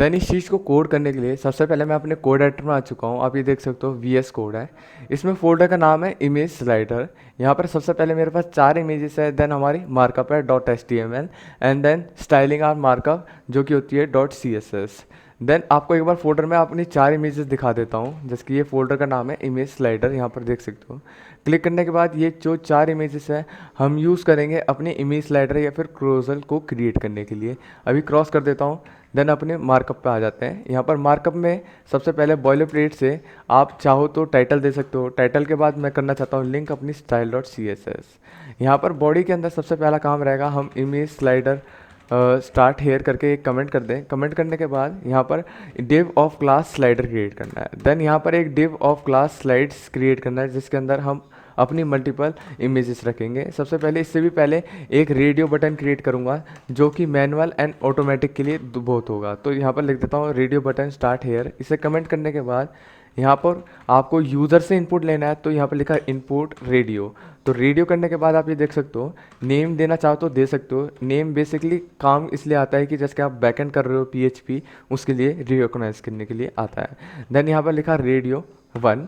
Then इस चीज़ को code करने के लिए सबसे पहले मैं अपने कोड एडिटर में आ चुका हूँ। आप ये देख सकते हो VS कोड है। इसमें फोल्डर का नाम है इमेज स्लाइडर। यहाँ पर सबसे पहले मेरे पास 4 इमेजेस है, देन हमारी मार्कअप है .html and then styling are markup जो कि होती है .css। देन आपको एक बार फोल्डर में अपनी 4 इमेजेस दिखा देता हूँ, जैसे कि ये फोल्डर का नाम है इमेज स्लाइडर, यहाँ पर देख सकते हो। क्लिक करने के बाद ये जो 4 इमेजेस है हम यूज़ करेंगे अपने इमेज स्लाइडर या फिर क्रोजल को क्रिएट करने के लिए। अभी क्रॉस कर देता हूँ, देन अपने मार्कअप पे आ जाते हैं। यहाँ पर मार्कअप में सबसे पहले बॉयलर प्लेट से आप चाहो तो टाइटल दे सकते हो। टाइटल के बाद मैं करना चाहता हूँ लिंक अपनी style.css। यहाँ पर बॉडी के अंदर सबसे पहला काम रहेगा, हम इमेज स्लाइडर स्टार्ट हेयर करके एक कमेंट कर दें। कमेंट करने के बाद यहाँ पर div of class slider create करना है। देन यहाँ पर एक div of class slides create करना है जिसके अंदर हम अपनी मल्टीपल इमेजेस रखेंगे। सबसे पहले इससे भी पहले एक रेडियो बटन क्रिएट करूँगा जो कि मैनुअल एंड ऑटोमेटिक के लिए बहुत होगा। तो यहाँ पर लिख देता हूँ रेडियो बटन स्टार्ट हेयर। इसे कमेंट करने के बाद यहाँ पर आपको यूज़र से इनपुट लेना है, तो यहाँ पर लिखा है इनपुट रेडियो। तो रेडियो करने के बाद आप ये देख सकते हो, नेम देना चाहो तो दे सकते हो। नेम बेसिकली काम इसलिए आता है कि जैसे कि आप बैकएंड कर रहे हो PHP, उसके लिए रिकॉग्नाइज करने के लिए आता है। देन यहाँ पर लिखा रेडियो 1।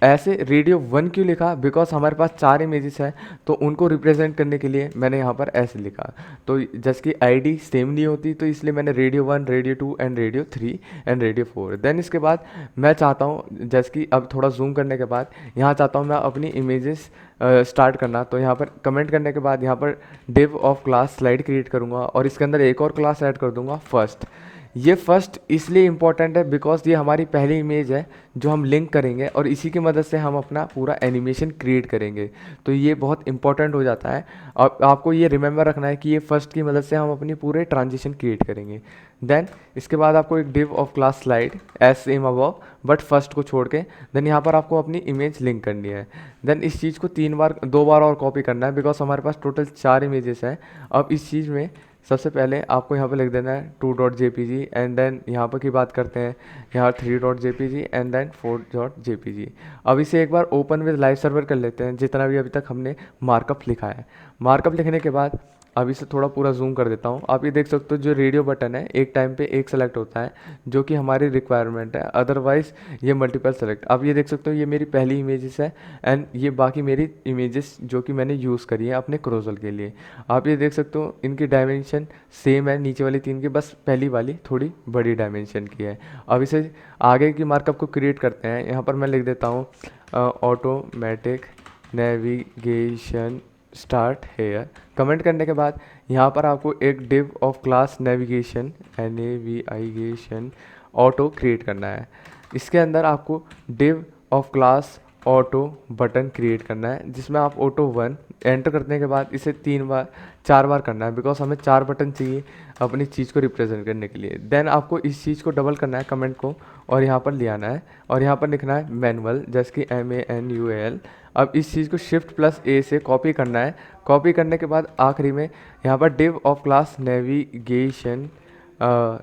ऐसे रेडियो 1 क्यों लिखा? बिकॉज हमारे पास 4 इमेजेस है तो उनको रिप्रेजेंट करने के लिए मैंने यहाँ पर ऐसे लिखा। तो जैसे कि आईडी सेम नहीं होती तो इसलिए मैंने radio 1, radio 2 and radio 3 and radio 4। Then इसके बाद मैं चाहता हूँ, जैसे कि अब थोड़ा जूम करने के बाद यहाँ चाहता हूँ मैं अपनी इमेजेस स्टार्ट करना। तो यहाँ पर कमेंट करने के बाद यहाँ पर div of class slide create करूँगा और इसके अंदर एक और क्लास ऐड कर दूंगा फर्स्ट। ये फर्स्ट इसलिए इम्पॉर्टेंट है बिकॉज ये हमारी पहली इमेज है जो हम लिंक करेंगे और इसी की मदद से हम अपना पूरा एनिमेशन क्रिएट करेंगे। तो ये बहुत इंपॉर्टेंट हो जाता है और आपको ये रिमेंबर रखना है कि ये फर्स्ट की मदद से हम अपनी पूरे ट्रांजिशन क्रिएट करेंगे। देन इसके बाद आपको एक div of class slide as same above but first को छोड़ के, देन यहाँ पर आपको अपनी इमेज लिंक करनी है। देन इस चीज़ को 2 बार और कॉपी करना है बिकॉज हमारे पास टोटल 4 इमेजेस हैं। अब इस चीज़ में सबसे पहले आपको यहाँ पे लिख देना है 2.jpg एंड देन यहाँ पर की बात करते हैं यहाँ 3.jpg एंड देन 4.jpg। अब इसे एक बार ओपन विद लाइव सर्वर कर लेते हैं जितना भी अभी तक हमने मार्कअप लिखा है। मार्कअप लिखने के बाद अब इसे थोड़ा पूरा जूम कर देता हूँ। आप ये देख सकते हो जो रेडियो बटन है एक टाइम पे एक सेलेक्ट होता है जो कि हमारी रिक्वायरमेंट है, अदरवाइज ये मल्टीपल सेलेक्ट। आप ये देख सकते हो ये मेरी पहली इमेजेस है एंड ये बाकी मेरी इमेजेस जो कि मैंने यूज़ करी है अपने क्रोजल के लिए। आप ये देख सकते हो इनकी डायमेंशन सेम है नीचे वाली 3 की, बस पहली वाली थोड़ी बड़ी डायमेंशन की है। अब इसे आगे की मार्कअप को क्रिएट करते हैं। यहाँ पर मैं लिख देता हूँ automatic navigation start here. Comment करने के बाद यहाँ पर आपको एक div of class navigation navigation auto create करना है। इसके अंदर आपको div of class auto button create करना है जिसमें आप ऑटो 1 एंटर करने के बाद इसे 4 बार करना है बिकॉज हमें 4 बटन चाहिए अपनी चीज़ को रिप्रेजेंट करने के लिए। देन आपको इस चीज़ को डबल करना है कमेंट को और यहाँ पर ले आना है और यहाँ पर लिखना है मैनुअल जैसे कि MANUAL। अब इस चीज़ को Shift+A से कॉपी करना है। कॉपी करने के बाद आखिरी में यहाँ पर div of class navigation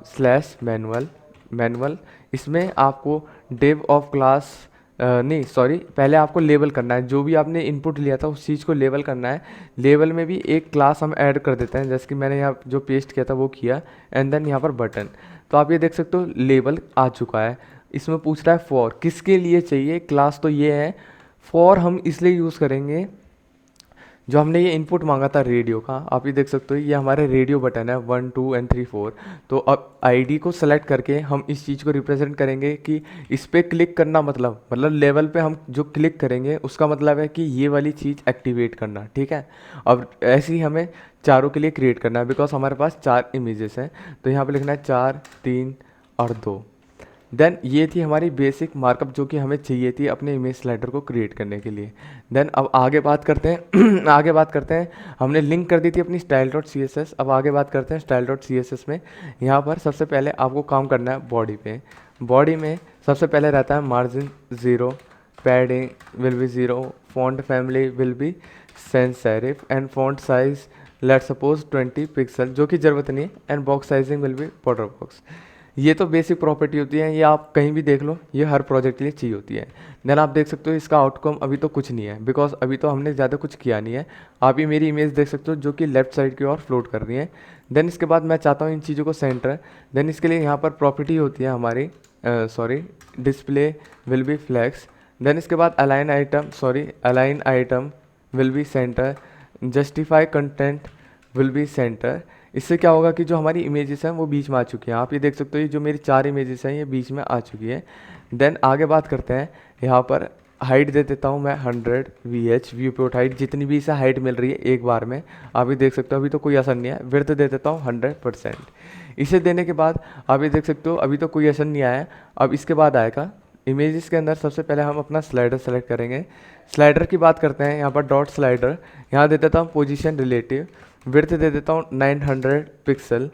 slash manual इसमें आपको div ऑफ क्लास नहीं सॉरी पहले आपको लेबल करना है। जो भी आपने इनपुट लिया था उस चीज़ को लेबल करना है। लेबल में भी एक क्लास हम ऐड कर देते हैं जैसे कि मैंने यहाँ जो पेस्ट किया था वो किया एंड देन यहाँ पर बटन। तो आप ये देख सकते हो लेबल आ चुका है। इसमें पूछ रहा है फॉर किसके लिए चाहिए, क्लास तो ये है। फॉर हम इसलिए यूज़ करेंगे जो हमने ये इनपुट मांगा था रेडियो का। आप ये देख सकते हो ये हमारे रेडियो बटन है 1 2 एंड 3 4। तो अब आईडी को सेलेक्ट करके हम इस चीज़ को रिप्रेजेंट करेंगे कि इस पर क्लिक करना मतलब लेवल पे हम जो क्लिक करेंगे उसका मतलब है कि ये वाली चीज़ एक्टिवेट करना, ठीक है। अब ऐसे ही हमें चारों के लिए क्रिएट करना है बिकॉज हमारे पास 4 इमेजेस हैं। तो यहाँ पर लिखना है 4 3 और 2। देन ये थी हमारी बेसिक मार्कअप जो कि हमें चाहिए थी अपने इमेज स्लाइडर को क्रिएट करने के लिए। देन अब आगे बात करते हैं आगे बात करते हैं हमने लिंक कर दी थी अपनी style.css। अब आगे बात करते हैं style.css में। यहाँ पर सबसे पहले आपको काम करना है बॉडी पे। बॉडी में सबसे पहले रहता है margin 0, padding will be 0, font family will be sans serif and font size let suppose 20 pixel जो कि ज़रूरत नहीं है and box sizing will be border box. ये तो बेसिक प्रॉपर्टी होती है, ये आप कहीं भी देख लो, ये हर प्रोजेक्ट के लिए चाहिए होती है। देन आप देख सकते हो इसका आउटकम अभी तो कुछ नहीं है, बिकॉज अभी तो हमने ज़्यादा कुछ किया नहीं है। आप ये मेरी इमेज देख सकते हो जो कि लेफ्ट साइड की ओर फ्लोट कर रही है। देन इसके बाद मैं चाहता हूँ इन चीज़ों को सेंटर। देन इसके लिए यहाँ पर प्रॉपर्टी होती है हमारी, sorry, display will be flex. Then इसके बाद align item will be centre, justify content will be centre. इससे क्या होगा कि जो हमारी इमेजेस हैं वो बीच में आ चुकी हैं। आप ये देख सकते हो, ये जो मेरी 4 इमेजेस हैं ये बीच में आ चुकी है। देन आगे बात करते हैं, यहाँ पर हाइट दे देता हूँ मैं 100 VH, व्यू पोर्ट हाइट, जितनी भी इसे हाइट मिल रही है एक बार में। आप ये देख सकते हो अभी तो कोई असर नहीं है। विड्थ दे देता हूँ 100%। इसे देने के बाद आप ये देख सकते हो अभी तो कोई असर नहीं आया है। अब इसके बाद आएगा इमेजेस के अंदर सबसे पहले हम अपना स्लाइडर सेलेक्ट करेंगे। स्लाइडर की बात करते हैं, यहाँ पर डॉट स्लाइडर, यहाँ दे देता हूँ पोजीशन रिलेटिव, विड्थ दे देता हूँ 900 पिक्सल,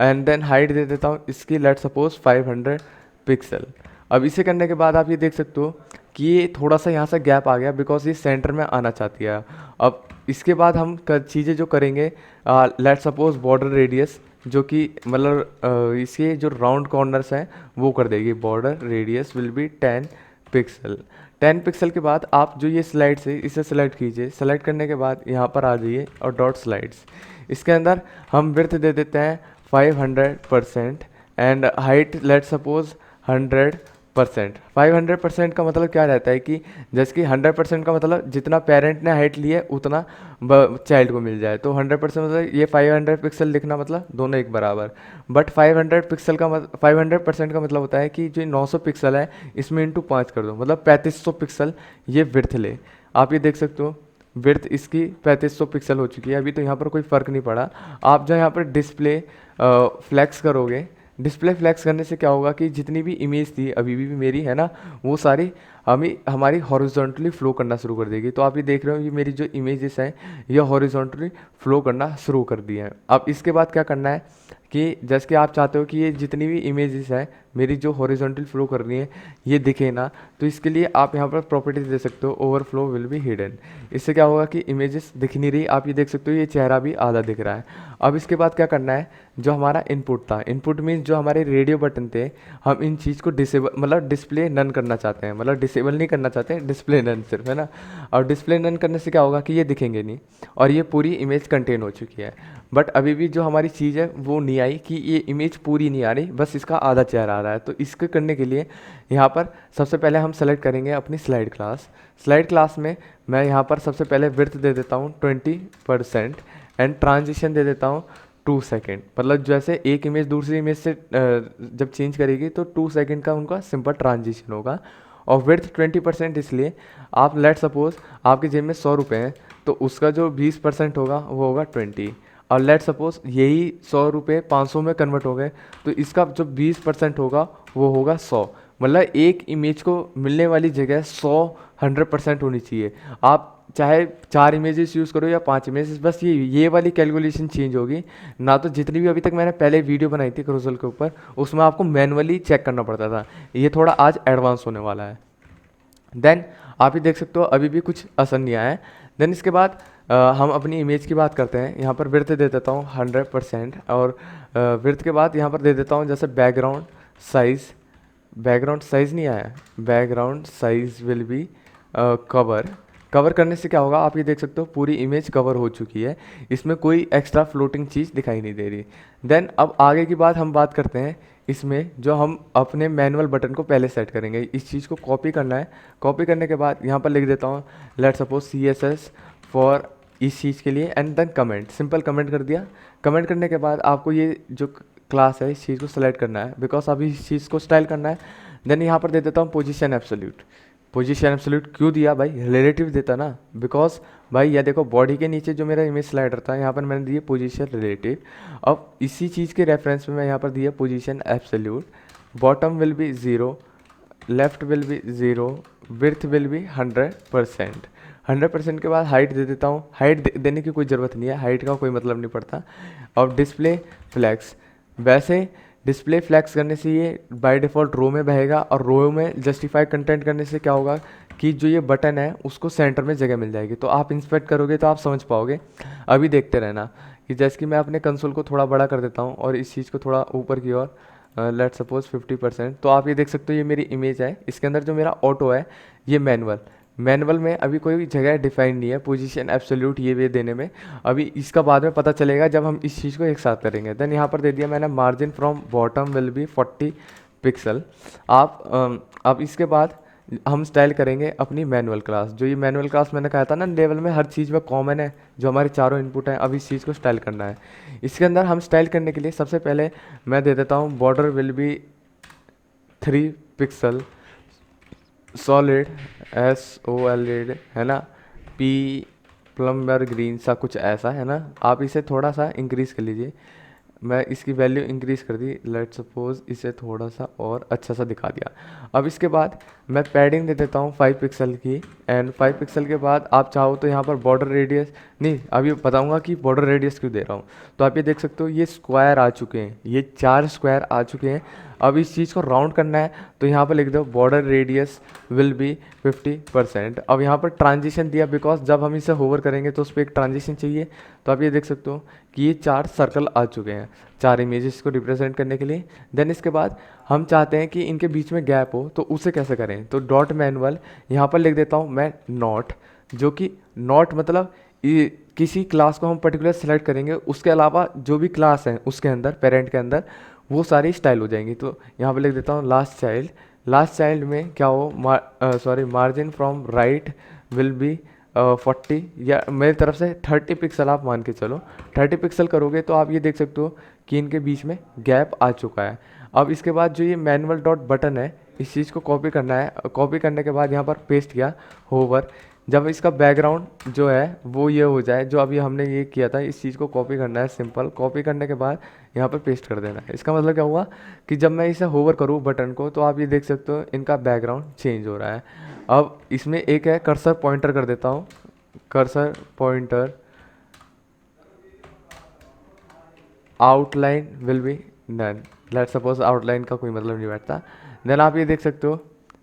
एंड देन हाइट दे देता हूँ इसकी लेट सपोज 500 पिक्सल। अब इसे करने के बाद आप ये देख सकते हो कि ये थोड़ा सा यहाँ से गैप आ गया, बिकॉज ये सेंटर में आना चाहती है। अब इसके बाद हम चीज़ें जो करेंगे, लेट सपोज बॉर्डर रेडियस, जो कि मतलब इसके जो राउंड कॉर्नर्स हैं वो कर देगी। Border radius will be 10 pixel. 10 pixel के बाद आप जो ये स्लाइड से इसे सेलेक्ट कीजिए। सेलेक्ट करने के बाद यहाँ पर आ जाइए और डॉट स्लाइड्स, इसके अंदर हम विड्थ दे देते हैं 500% एंड हाइट लेट सपोज 100%। 500% का मतलब क्या रहता है कि जैसे कि 100% का मतलब जितना पेरेंट ने हाइट ली है उतना चाइल्ड को मिल जाए। तो 100% मतलब ये 500 पिक्सल लिखना मतलब दोनों एक बराबर। बट 500% का मतलब होता है कि जो 900 पिक्सल है इसमें इंटू 5 कर दो, मतलब 3500 पिक्सल ये विड्थ ले। आप ये देख सकते हो विड्थ इसकी 3500 पिक्सल हो चुकी है। अभी तो यहाँ पर कोई फ़र्क नहीं पड़ा। आप जो यहाँ पर डिस्प्ले फ्लैक्स करोगे, डिस्प्ले फ्लैक्स करने से क्या होगा कि जितनी भी इमेज थी अभी भी मेरी है ना, वो सारी हमारी हॉरिजॉन्टली फ्लो करना शुरू कर देगी। तो आप ये देख रहे हो ये मेरी जो इमेजेस हैं ये हॉरिजॉन्टली फ्लो करना शुरू कर दी हैं। अब इसके बाद क्या करना है कि जैसे कि आप चाहते हो कि ये जितनी भी इमेजेस हैं मेरी जो हॉरिजॉन्टल फ्लो कर रही है ये दिखे ना, तो इसके लिए आप यहाँ पर प्रॉपर्टीज दे सकते हो, ओवरफ्लो विल बी हिडन। इससे क्या होगा कि इमेजेस दिख नहीं रही। आप ये देख सकते हो ये चेहरा भी आधा दिख रहा है। अब इसके बाद क्या करना है, जो हमारा इनपुट था, इनपुट मीन्स जो हमारे रेडियो बटन थे, हम इन चीज़ को डिसेबल मतलब डिस्प्ले नन करना चाहते हैं, मतलब डिसेबल नहीं करना चाहते हैं, डिस्प्ले नन सिर्फ, है ना। और डिस्प्ले नन करने से क्या होगा कि ये दिखेंगे नहीं और ये पूरी इमेज कंटेन हो चुकी है। बट अभी भी जो हमारी चीज़ है वो नहीं आई कि ये इमेज पूरी नहीं आ रही, बस इसका आधा चेहरा आ रहा है। तो इसको करने के लिए यहाँ पर सबसे पहले हम सेलेक्ट करेंगे अपनी स्लाइड क्लास। स्लाइड क्लास में मैं यहाँ पर सबसे पहले विड्थ दे देता हूँ 20% एंड ट्रांजिशन दे देता हूँ 2 सेकेंड। मतलब जैसे एक इमेज दूसरी इमेज से जब चेंज करेगी तो 2 सेकेंड का उनका सिंपल ट्रांजिशन होगा। और विड्थ 20% इसलिए, आप लेट सपोज आपकी जेब में 100 रुपये हैं तो उसका जो 20% होगा वो होगा 20। और लेट सपोज यही 100 रुपये 500 में कन्वर्ट हो गए तो इसका जो 20% होगा वो होगा 100। मतलब एक इमेज को मिलने वाली जगह 100% होनी चाहिए। आप चाहे 4 इमेजेस यूज़ करो या 5 इमेजेस, बस ये वाली कैलकुलेशन चेंज होगी ना। तो जितनी भी अभी तक मैंने पहले वीडियो बनाई थी क्रोजल के ऊपर उसमें आपको मैनुअली चेक करना पड़ता था, ये थोड़ा आज एडवांस होने वाला है। देन आप ये देख सकते हो अभी भी कुछ असर नहीं आया है। देन इसके बाद हम अपनी इमेज की बात करते हैं। यहाँ पर विड्थ दे देता हूँ 100% और विड्थ के बाद यहाँ पर दे देता हूँ जैसे बैकग्राउंड साइज़। बैकग्राउंड साइज़ नहीं आया, background size will be cover करने से क्या होगा, आप ये देख सकते हो पूरी इमेज कवर हो चुकी है, इसमें कोई एक्स्ट्रा फ्लोटिंग चीज़ दिखाई नहीं दे रही। देन अब आगे की बात हम बात करते हैं, इसमें जो हम अपने मैनुअल बटन को पहले सेट करेंगे। इस चीज़ को कॉपी करना है। कॉपी करने के बाद यहाँ पर लिख देता हूँ लेट सपोज CSS फॉर इस चीज़ के लिए and then comment, simple comment कर दिया। कमेंट करने के बाद आपको ये जो क्लास है इस चीज़ को सेलेक्ट करना है, बिकॉज अभी इस चीज़ को स्टाइल करना है। देन यहाँ पर दे देता हूँ पोजीशन एब्सोल्यूट। पोजीशन एब्सोल्यूट क्यों दिया भाई, रिलेटिव देता ना, बिकॉज भाई यह देखो बॉडी के नीचे जो मेरा इमेज स्लाइडर था यहाँ पर मैंने दिया पोजीशन रिलेटिव। अब इसी चीज़ के रेफरेंस में मैं यहाँ पर दिया position absolute. Bottom will be 0, left will be 0, width will be 100%। 100% के बाद हाइट दे देता हूँ। हाइट देने की कोई ज़रूरत नहीं है, हाइट का कोई मतलब नहीं पड़ता। और डिस्प्ले फ्लैक्स, वैसे डिस्प्ले फ्लैक्स करने से ये बाय डिफ़ॉल्ट रो में बहेगा और रो में जस्टिफाई कंटेंट करने से क्या होगा कि जो ये बटन है उसको सेंटर में जगह मिल जाएगी। तो आप इंस्पेक्ट करोगे तो आप समझ पाओगे। अभी देखते रहना कि जैसे कि मैं अपने कंसोल को थोड़ा बड़ा कर देता हूँ और इस चीज़ को थोड़ा ऊपर की ओर लेट सपोज 50%। तो आप ये देख सकते हो ये मेरी इमेज है, इसके अंदर जो मेरा ऑटो है ये मैनुअल में अभी कोई जगह डिफाइन नहीं है पोजीशन एब्सोल्यूट ये देने में। अभी इसका बाद में पता चलेगा जब हम इस चीज़ को एक साथ करेंगे। देन यहाँ पर दे दिया मैंने margin from bottom will be 40 pixel. अब इसके बाद हम स्टाइल करेंगे अपनी मैनुअल क्लास। जो ये मैनुअल क्लास मैंने कहा था ना लेवल में हर चीज़ में कॉमन है, जो हमारे चारों इनपुट हैं। अब इस चीज़ को स्टाइल करना है। इसके अंदर हम स्टाइल करने के लिए सबसे पहले मैं दे देता हूँ border will be 3 pixel solid SOLID है ना, पी प्लम्बर ग्रीन सा कुछ ऐसा है ना। आप इसे थोड़ा सा इंक्रीज़ कर लीजिए, मैं इसकी वैल्यू इंक्रीज़ कर दी। लेट सपोज इसे थोड़ा सा और अच्छा सा दिखा दिया। अब इसके बाद मैं पैडिंग दे देता हूँ 5 पिक्सल की। एंड 5 पिक्सल के बाद आप चाहो तो यहाँ पर बॉर्डर रेडियस, नहीं अभी बताऊँगा कि बॉर्डर रेडियस क्यों दे रहा हूँ। तो आप ये देख सकते हो ये स्क्वायर आ चुके हैं, ये 4 स्क्वायर आ चुके हैं। अब इस चीज़ को राउंड करना है तो यहाँ पर लिख दो बॉर्डर रेडियस विल बी 50%। अब यहाँ पर ट्रांजिशन दिया बिकॉज जब हम इसे होवर करेंगे तो उस पर एक ट्रांजिशन चाहिए। तो आप ये देख सकते हो कि ये 4 सर्कल आ चुके हैं 4 इमेजेस को रिप्रेजेंट करने के लिए। देन इसके बाद हम चाहते हैं कि इनके बीच में गैप हो, तो उसे कैसे करें। तो डॉट मैनुअल यहाँ पर लिख देता हूँ मैं नॉट, जो कि नॉट मतलब किसी क्लास को हम पर्टिकुलर सेलेक्ट करेंगे, उसके अलावा जो भी क्लास है उसके अंदर पेरेंट के अंदर वो सारी स्टाइल हो जाएंगी। तो यहाँ पर लिख देता हूँ लास्ट चाइल्ड में क्या हो margin from right will be 40 या मेरी तरफ से 30 पिक्सल आप मान के चलो। 30 पिक्सल करोगे तो आप ये देख सकते हो कि इनके बीच में गैप आ चुका है। अब इसके बाद जो ये मैनुअल डॉट बटन है इस चीज़ को कॉपी करना है। कॉपी करने के बाद यहाँ पर पेस्ट किया होवर। जब इसका बैकग्राउंड जो है वो ये हो जाए जो अभी हमने ये किया था, इस चीज़ को कॉपी करना है। सिंपल कॉपी करने के बाद यहाँ पर पेस्ट कर देना है। इसका मतलब क्या हुआ कि जब मैं इसे होवर करूँ बटन को तो आप ये देख सकते हो इनका बैकग्राउंड चेंज हो रहा है। अब इसमें एक है कर्सर पॉइंटर कर देता हूँ, cursor pointer outline will be none. Let suppose outline का कोई मतलब नहीं बैठता। देन आप ये देख सकते हो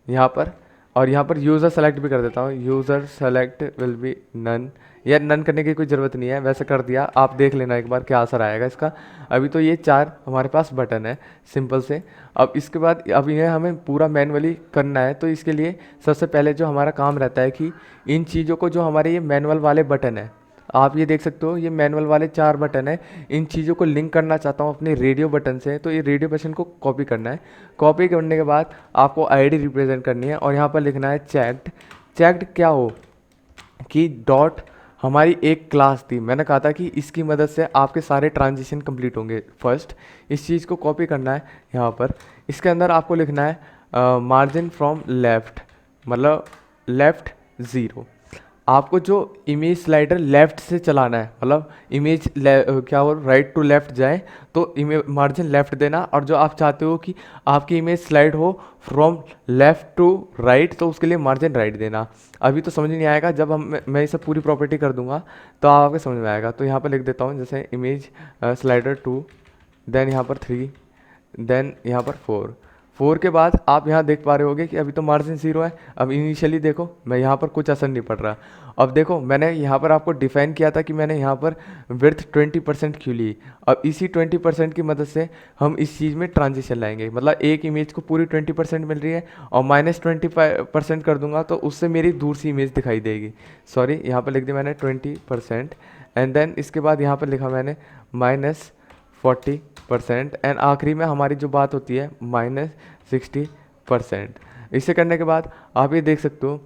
यहाँ पर, और यहाँ पर यूज़र सेलेक्ट भी कर देता हूँ, user select will be none. या नन करने की कोई ज़रूरत नहीं है, वैसे कर दिया। आप देख लेना एक बार क्या असर आएगा इसका। अभी तो ये 4 हमारे पास बटन है सिंपल से। अब इसके बाद अब इन्हें हमें पूरा मैनुअली करना है। तो इसके लिए सबसे पहले जो हमारा काम रहता है कि इन चीज़ों को, जो हमारे ये मैनुअल वाले बटन है, आप ये देख सकते हो ये मैनुअल वाले 4 बटन है, इन चीज़ों को लिंक करना चाहता हूँ अपने रेडियो बटन से। तो ये रेडियो बटन को कॉपी करना है। कॉपी करने के बाद आपको आईडी रिप्रेजेंट करनी है और यहाँ पर लिखना है चेक्ड क्या हो कि डॉट हमारी एक क्लास थी, मैंने कहा था कि इसकी मदद से आपके सारे ट्रांजिशन कंप्लीट होंगे। फर्स्ट इस चीज़ को कॉपी करना है यहाँ पर। इसके अंदर आपको लिखना है मार्जिन फ्रॉम लेफ़्ट, मतलब लेफ़्ट 0। आपको जो इमेज स्लाइडर लेफ़्ट से चलाना है, मतलब इमेज क्या हो राइट टू लेफ़्ट जाए तो इमेज मार्जिन लेफ़्ट देना। और जो आप चाहते हो कि आपकी इमेज स्लाइड हो फ्रॉम लेफ़्ट टू राइट तो उसके लिए मार्जिन राइट देना। अभी तो समझ नहीं आएगा, जब मैं इसे पूरी प्रॉपर्टी कर दूंगा तो आपको समझ में आएगा। तो यहाँ पर लिख देता हूँ जैसे इमेज स्लाइडर 2, देन यहाँ पर 3, देन यहाँ पर 4 के बाद आप यहाँ देख पा रहे होगे कि अभी तो मार्जिन 0 है। अब इनिशियली देखो मैं यहाँ पर कुछ असर नहीं पड़ रहा। अब देखो मैंने यहाँ पर आपको डिफाइन किया था कि मैंने यहाँ पर विड्थ 20% क्यों ली। अब इसी 20% की मदद से हम इस चीज़ में ट्रांजिशन लाएंगे, मतलब एक इमेज को पूरी 20% मिल रही है और -20% कर दूंगा तो उससे मेरी दूर सी इमेज दिखाई देगी। सॉरी यहाँ पर लिख दिया मैंने 20%। एंड देन इसके बाद यहाँ पर लिखा मैंने -40%। एंड आखिरी में हमारी जो बात होती है -60%। इसे करने के बाद आप ये देख सकते हो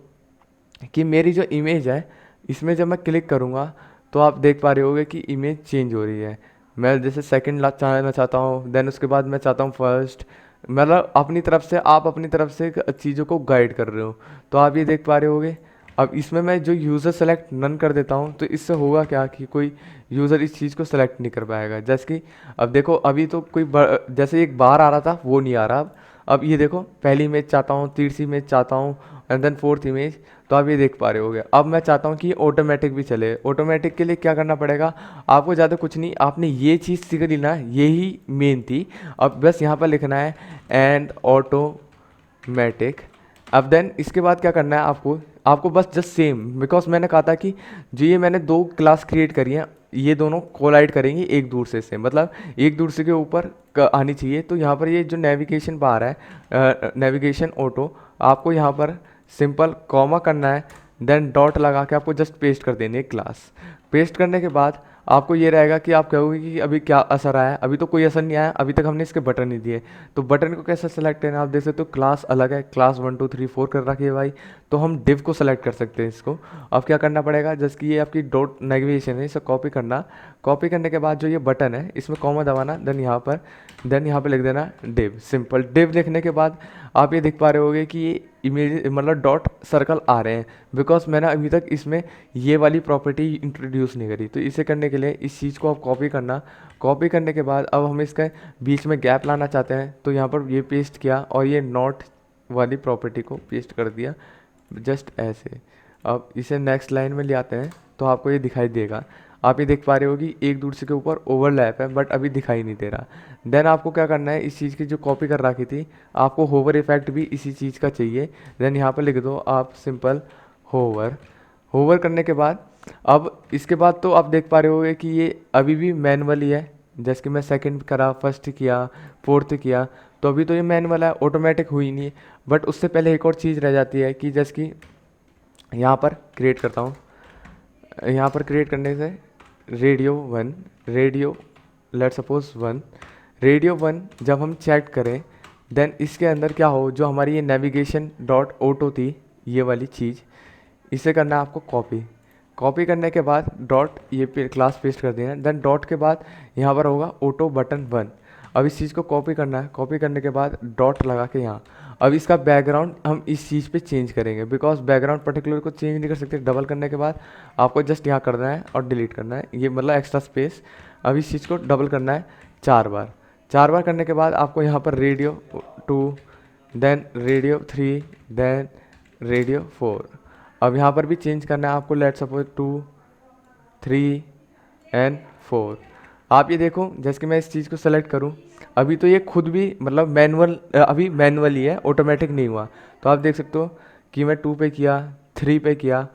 कि मेरी जो इमेज है इसमें जब मैं क्लिक करूँगा तो आप देख पा रहे होगे कि इमेज चेंज हो रही है। मैं जैसे सेकंड चलाना चाहता हूँ, देन उसके बाद मैं चाहता हूँ फर्स्ट, मतलब अपनी तरफ से आप अपनी तरफ से चीज़ों को गाइड कर रहे हो। तो आप ये देख पा रहे होगे। अब इसमें मैं जो यूज़र सेलेक्ट नन कर देता हूँ तो इससे होगा क्या कि कोई यूज़र इस चीज़ को सेलेक्ट नहीं कर पाएगा। जैसे कि अब देखो अभी तो कोई जैसे एक बार आ रहा था वो नहीं आ रहा। अब ये देखो पहली इमेज चाहता हूँ, तीसरी इमेज चाहता हूँ एंड देन 4th इमेज। तो आप ये देख पा रहे होगे। अब मैं चाहता हूँ कि ऑटोमेटिक भी चले। ऑटोमेटिक के लिए क्या करना पड़ेगा आपको, ज़्यादा कुछ नहीं, आपने ये चीज़ सीख ली ना, यही मेन थी। अब बस यहाँ पर लिखना है एंड ऑटोमेटिक। अब देन इसके बाद क्या करना है आपको, आपको बस जस्ट सेम, बिकॉज मैंने कहा था कि जो ये मैंने दो क्लास क्रिएट करी हैं ये दोनों कोलाइड करेंगी एक दूसरे से, मतलब एक दूसरे के ऊपर आनी चाहिए। तो यहाँ पर ये जो नेविगेशन बार है, नेविगेशन ऑटो, आपको यहाँ पर सिंपल कॉमा करना है, देन डॉट लगा के आपको जस्ट पेस्ट कर देनी है क्लास। पेस्ट करने के बाद आपको ये रहेगा कि आप कहोगे कि अभी क्या असर आया, अभी तो कोई असर नहीं आया, अभी तक हमने इसके बटन नहीं दिए। तो बटन को कैसे सेलेक्ट करना है, आप देख सकते हो क्लास अलग है, क्लास 1 2 3 4 कर रखी है भाई। तो हम डिव को सेलेक्ट कर सकते हैं इसको। अब क्या करना पड़ेगा, जस्ट कि ये आपकी डॉट नेविगेशन है, इसे कॉपी करना। कॉपी करने के बाद जो ये बटन है इसमें कॉमा दबाना, देन यहाँ पर लिख देना डिव। सिंपल डिव लिखने के बाद आप ये देख पा रहे होगे कि ये इमेज मतलब डॉट सर्कल आ रहे हैं, बिकॉज मैंने अभी तक इसमें ये वाली प्रॉपर्टी इंट्रोड्यूस नहीं करी। तो इसे करने के लिए इस चीज़ को आप कॉपी करना। कॉपी करने के बाद अब हम इसके बीच में गैप लाना चाहते हैं, तो यहाँ पर ये पेस्ट किया और ये नॉट वाली प्रॉपर्टी को पेस्ट कर दिया जस्ट ऐसे। अब इसे नेक्स्ट लाइन में ले आते हैं तो आपको ये दिखाई देगा। आप ये देख पा रहे हो कि एक दूसरे के ऊपर ओवरलैप है, बट अभी दिखाई नहीं दे रहा। देन आपको क्या करना है, इस चीज़ की जो कॉपी कर रखी थी आपको होवर इफेक्ट भी इसी चीज़ का चाहिए। देन यहाँ पर लिख दो आप सिंपल होवर। होवर करने के बाद अब इसके बाद तो आप देख पा रहे होगे कि ये अभी भी मैनुअली है। जैसे कि मैं सेकंड करा, फर्स्ट किया, फोर्थ किया, तो अभी तो ये मैनुअल है, ऑटोमेटिक हुई नहीं है। बट उससे पहले एक और चीज़ रह जाती है कि जैसे कि यहाँ पर क्रिएट करता हूँ, यहाँ पर क्रिएट करने से radio 1, radio let suppose 1, radio 1 जब हम चेक करें, देन इसके अंदर क्या हो, जो हमारी ये नेविगेशन डॉट ऑटो थी ये वाली चीज़, इसे करना है आपको कॉपी। कॉपी करने के बाद डॉट ये क्लास पेस्ट कर देना। देन डॉट के बाद यहाँ पर होगा ऑटो बटन 1। अब इस चीज़ को कॉपी करना है, कॉपी करने के बाद डॉट लगा के यहाँ। अब इसका बैकग्राउंड हम इस चीज़ पे चेंज करेंगे, बिकॉज बैकग्राउंड पर्टिकुलर को चेंज नहीं कर सकते। डबल करने के बाद आपको जस्ट यहाँ करना है और डिलीट करना है, ये मतलब एक्स्ट्रा स्पेस। अब इस चीज़ को डबल करना है 4 बार। 4 बार करने के बाद आपको यहाँ पर radio 2, then radio 3, then radio 4। अब यहाँ पर भी चेंज करना है आपको, लेट सपोज 2 3 एंड 4। आप ये देखो, जैसे कि मैं इस चीज़ को सेलेक्ट करूँ, अभी तो ये खुद भी मतलब अभी मैनुअल ही है, ऑटोमेटिक नहीं हुआ। तो आप देख सकते हो कि मैं 2 पे किया, 3 पे किया,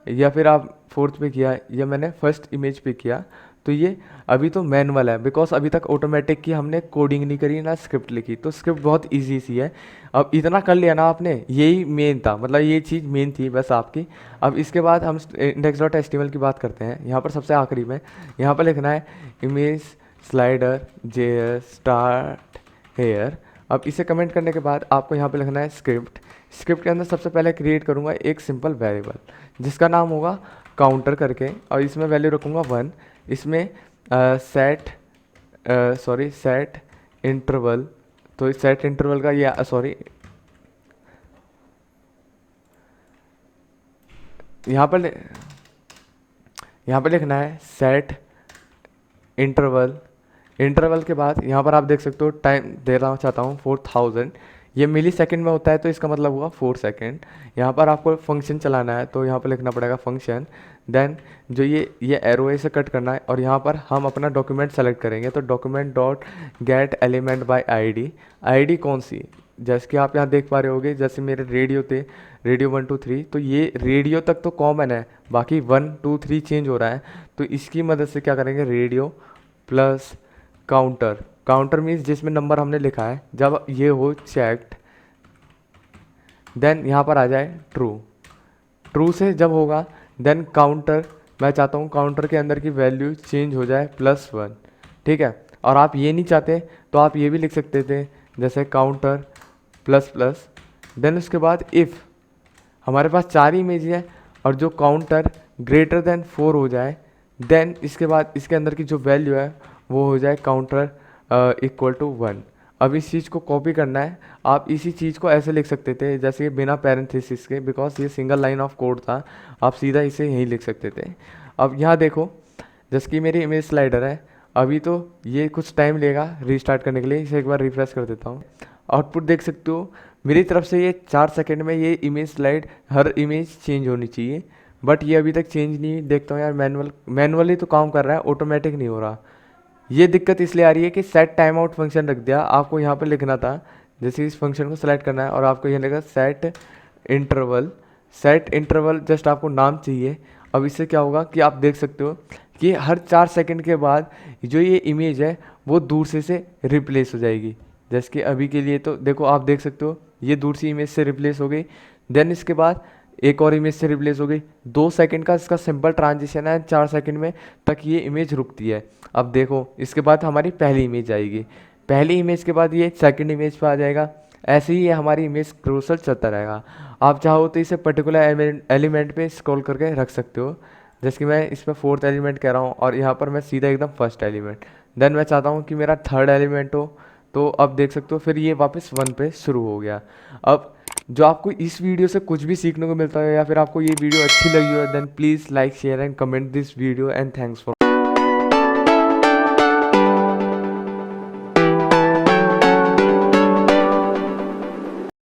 या फिर आप 4th पे किया, या मैंने फर्स्ट इमेज पे किया, तो ये अभी तो मैनुअल है, बिकॉज अभी तक ऑटोमेटिक की हमने कोडिंग नहीं करी ना स्क्रिप्ट लिखी। तो स्क्रिप्ट बहुत इजी सी है। अब इतना कर लिया ना आपने, यही मेन था, मतलब ये चीज़ मेन थी बस आपकी। अब इसके बाद हम index.html की बात करते हैं। यहाँ पर सबसे आखिरी में यहाँ पर लिखना है image slider JS start here. अब इसे कमेंट करने के बाद आपको यहाँ पे लिखना है स्क्रिप्ट। स्क्रिप्ट के अंदर सबसे पहले क्रिएट करूँगा एक सिंपल वेरिएबल जिसका नाम होगा काउंटर करके, और इसमें वैल्यू रखूँगा 1। इसमें सेट इंटरवल, तो सेट इंटरवल का ये यहाँ पर लिखना है सेट इंटरवल के बाद यहाँ पर आप देख सकते हो टाइम देना चाहता हूँ 4000। ये मिली सेकेंड में होता है तो इसका मतलब हुआ 4 सेकेंड। यहाँ पर आपको फंक्शन चलाना है, तो यहाँ पर लिखना पड़ेगा फंक्शन। देन जो ये एरो है इसे कट करना है, और यहाँ पर हम अपना डॉक्यूमेंट सेलेक्ट करेंगे। तो document dot gate element by ID कौन सी, जैसे कि आप यहाँ देख पा रहे होगे, जैसे मेरे रेडियो थे रेडियो 1 2 3, तो ये रेडियो तक तो कॉमन है, बाकी 1 2 3 चेंज हो रहा है। तो इसकी मदद से क्या करेंगे, रेडियो प्लस काउंटर मीन्स जिसमें नंबर हमने लिखा है, जब ये हो चेक्ड, देन यहाँ पर आ जाए ट्रू से जब होगा, देन काउंटर, मैं चाहता हूँ काउंटर के अंदर की वैल्यू चेंज हो जाए +1, ठीक है। और आप ये नहीं चाहते तो आप ये भी लिख सकते थे, जैसे काउंटर ++। देन उसके बाद इफ़ हमारे पास 4 इमेज है और जो काउंटर ग्रेटर देन 4 हो जाए, देन इसके बाद इसके अंदर की जो वैल्यू है वो हो जाए काउंटर इक्वल टू 1। अब इस चीज़ को कॉपी करना है। आप इसी चीज़ को ऐसे लिख सकते थे, जैसे बिना पैरेंथेसिस के, बिकॉज ये सिंगल लाइन ऑफ कोड था, आप सीधा इसे यहीं लिख सकते थे। अब यहाँ देखो, जैसे कि मेरी इमेज स्लाइडर है, अभी तो ये कुछ टाइम लेगा रीस्टार्ट करने के लिए। इसे एक बार रिफ्रेश कर देता हूँ। आउटपुट देख सकते हो मेरी तरफ से, ये 4 सेकेंड में ये इमेज स्लाइड हर इमेज चेंज होनी चाहिए, बट ये अभी तक चेंज नहीं। देखता हूँ यार, मैनुअली तो काम कर रहा है, ऑटोमेटिक नहीं हो रहा। ये दिक्कत इसलिए आ रही है कि सेट टाइम आउट फंक्शन रख दिया, आपको यहाँ पर लिखना था, जैसे इस फंक्शन को सेलेक्ट करना है और आपको यहाँ लिखा सेट सेट इंटरवल जस्ट आपको नाम चाहिए। अब इससे क्या होगा कि आप देख सकते हो कि हर 4 सेकंड के बाद जो ये इमेज है वो दूर से रिप्लेस हो जाएगी। जैसे कि अभी के लिए तो देखो आप देख सकते हो ये दूसरी इमेज से रिप्लेस हो गई, देन इसके बाद एक और इमेज से रिप्लेस हो गई। 2 सेकंड का इसका सिंपल ट्रांजिशन है, 4 सेकंड में तक ये इमेज रुकती है। अब देखो इसके बाद हमारी पहली इमेज आएगी, पहली इमेज के बाद ये सेकंड इमेज पे आ जाएगा। ऐसे ही ये हमारी इमेज क्रोसल चलता रहेगा। आप चाहो तो इसे पर्टिकुलर एलिमेंट पे स्क्रॉल करके रख सकते हो। जैसे कि मैं इसमें फोर्थ एलिमेंट कह रहा हूँ और यहाँ पर मैं सीधा एकदम फर्स्ट एलिमेंट, देन मैं चाहता हूँ कि मेरा थर्ड एलिमेंट हो, तो अब देख सकते हो फिर ये वापस 1 पे शुरू हो गया। अब जो आपको इस वीडियो से कुछ भी सीखने को मिलता है या फिर आपको ये वीडियो अच्छी लगी हो, then please like share and comment this video and thanks for